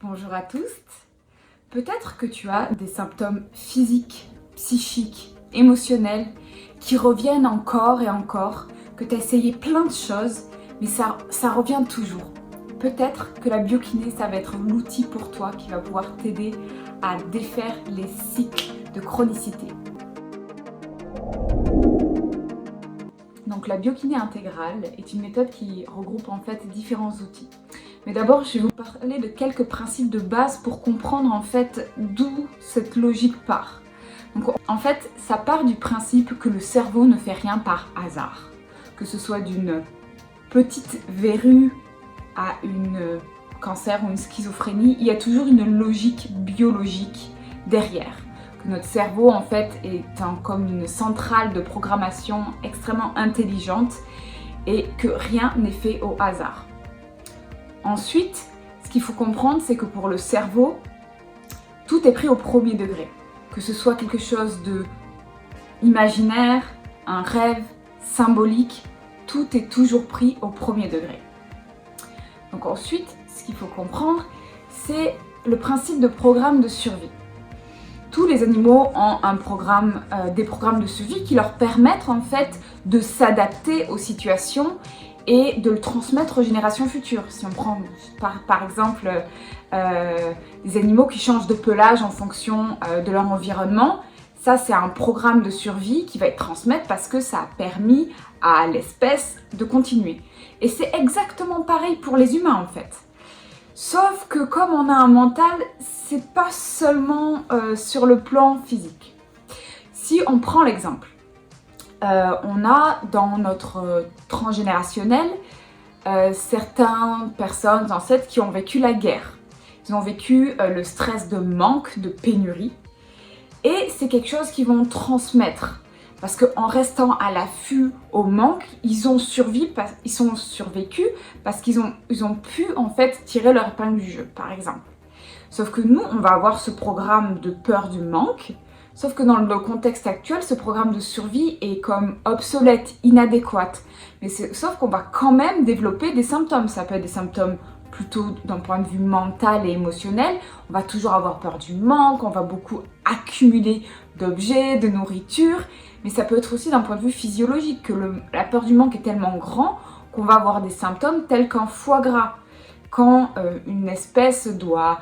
Bonjour à tous. Peut-être que tu as des symptômes physiques, psychiques, émotionnels qui reviennent encore et encore, que tu as essayé plein de choses, mais ça revient toujours. Peut-être que la biokiné, ça va être l'outil pour toi qui va pouvoir t'aider à défaire les cycles de chronicité. Donc la biokiné intégrale est une méthode qui regroupe en fait différents outils. Mais d'abord, je vais vous parler de quelques principes de base pour comprendre en fait d'où cette logique part. Donc en fait, ça part du principe que le cerveau ne fait rien par hasard. Que ce soit d'une petite verrue à un cancer ou une schizophrénie, il y a toujours une logique biologique derrière. Que notre cerveau en fait est comme une centrale de programmation extrêmement intelligente et que rien n'est fait au hasard. Ensuite, ce qu'il faut comprendre, c'est que pour le cerveau, tout est pris au premier degré. Que ce soit quelque chose de imaginaire, un rêve, symbolique, tout est toujours pris au premier degré. Donc ensuite, ce qu'il faut comprendre, c'est le principe de programme de survie. Tous les animaux ont des programmes de survie qui leur permettent en fait de s'adapter aux situations et de le transmettre aux générations futures. Si on prend par exemple des animaux qui changent de pelage en fonction de leur environnement, ça c'est un programme de survie qui va être transmis parce que ça a permis à l'espèce de continuer. Et c'est exactement pareil pour les humains en fait. Sauf que comme on a un mental, c'est pas seulement sur le plan physique. Si on prend l'exemple, on a dans notre transgénérationnel certaines personnes ancêtres qui ont vécu la guerre. Ils ont vécu le stress de manque, de pénurie. Et c'est quelque chose qu'ils vont transmettre. Parce qu'en restant à l'affût au manque, ils ont survécu parce qu'ils ont pu en fait tirer leur épingle du jeu, par exemple. Sauf que nous, on va avoir ce programme de peur du manque. Sauf que dans le contexte actuel, ce programme de survie est comme obsolète, inadéquat. Mais sauf qu'on va quand même développer des symptômes. Ça peut être des symptômes plutôt d'un point de vue mental et émotionnel. On va toujours avoir peur du manque, on va beaucoup accumuler d'objets, de nourriture. Mais ça peut être aussi d'un point de vue physiologique, que la peur du manque est tellement grand qu'on va avoir des symptômes tels qu'un foie gras. Quand une espèce doit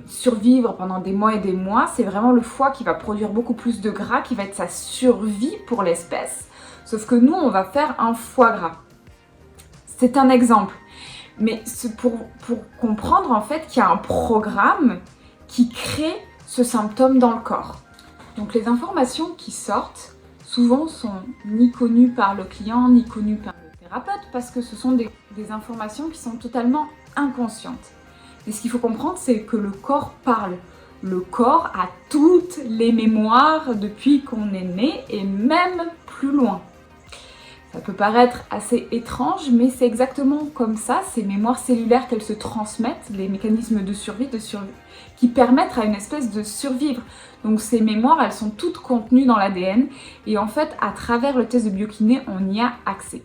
survivre pendant des mois et des mois, c'est vraiment le foie qui va produire beaucoup plus de gras, qui va être sa survie pour l'espèce. Sauf que nous, on va faire un foie gras. C'est un exemple. Mais c'est pour comprendre en fait qu'il y a un programme qui crée ce symptôme dans le corps. Donc les informations qui sortent, souvent sont ni connues par le client, ni connues par le thérapeute, parce que ce sont des informations qui sont totalement inconscientes. Et ce qu'il faut comprendre, c'est que le corps parle. Le corps a toutes les mémoires depuis qu'on est né et même plus loin. Ça peut paraître assez étrange, mais c'est exactement comme ça, ces mémoires cellulaires qu'elles se transmettent, les mécanismes de survie, qui permettent à une espèce de survivre. Donc ces mémoires, elles sont toutes contenues dans l'ADN et en fait, à travers le test de biokiné, on y a accès.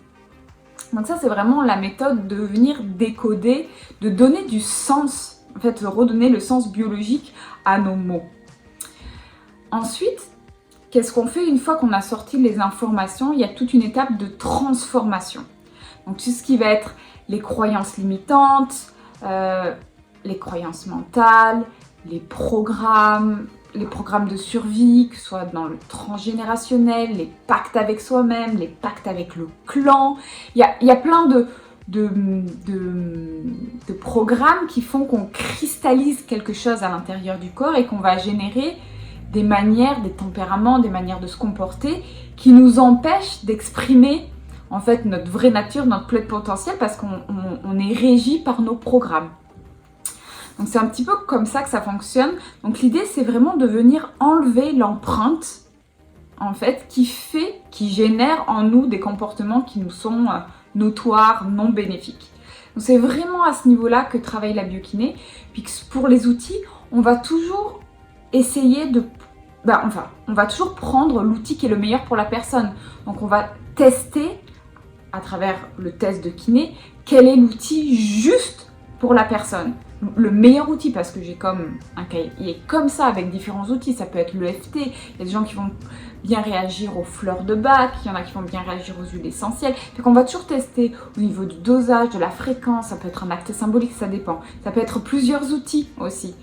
Donc ça, c'est vraiment la méthode de venir décoder, de donner du sens, en fait, de redonner le sens biologique à nos mots. Ensuite, qu'est-ce qu'on fait une fois qu'on a sorti les informations? Il y a toute une étape de transformation. Donc tout ce qui va être les croyances limitantes, les croyances mentales, les programmes de survie, que ce soit dans le transgénérationnel, les pactes avec soi-même, les pactes avec le clan. Il y a plein de programmes qui font qu'on cristallise quelque chose à l'intérieur du corps et qu'on va générer des manières, des tempéraments, des manières de se comporter qui nous empêchent d'exprimer en fait notre vraie nature, notre plein potentiel parce qu'on est régi par nos programmes. Donc c'est un petit peu comme ça que ça fonctionne. Donc l'idée c'est vraiment de venir enlever l'empreinte en fait qui génère en nous des comportements qui nous sont notoires, non bénéfiques. Donc c'est vraiment à ce niveau-là que travaille la biokiné. Puis pour les outils, on va toujours essayer on va toujours prendre l'outil qui est le meilleur pour la personne. Donc on va tester à travers le test de kiné quel est l'outil juste pour la personne. Le meilleur outil, parce que j'ai comme un cahier comme ça avec différents outils, ça peut être l'EFT, il y a des gens qui vont bien réagir aux fleurs de bac, il y en a qui vont bien réagir aux huiles essentielles. Donc on va toujours tester au niveau du dosage, de la fréquence, ça peut être un acte symbolique, ça dépend. Ça peut être plusieurs outils aussi,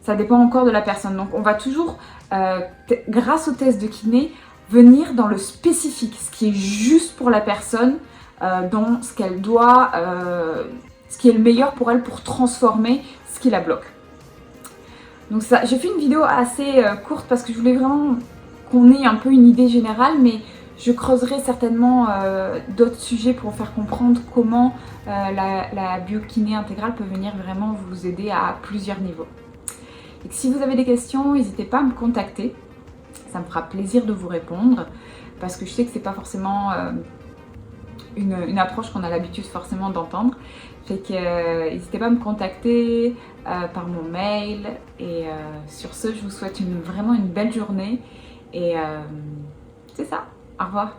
ça dépend encore de la personne. Donc on va toujours, grâce au test de kiné, venir dans le spécifique, ce qui est juste pour la personne, dans ce qu'elle doit, ce qui est le meilleur pour elle pour transformer ce qui la bloque. Donc ça, j'ai fait une vidéo assez courte parce que je voulais vraiment qu'on ait un peu une idée générale, mais je creuserai certainement d'autres sujets pour vous faire comprendre comment la biokiné intégrale peut venir vraiment vous aider à plusieurs niveaux. Et si vous avez des questions, n'hésitez pas à me contacter, ça me fera plaisir de vous répondre, parce que je sais que c'est pas forcément une approche qu'on a l'habitude forcément d'entendre. Fait que n'hésitez pas à me contacter par mon mail. Et sur ce, je vous souhaite vraiment une belle journée. Et c'est ça. Au revoir.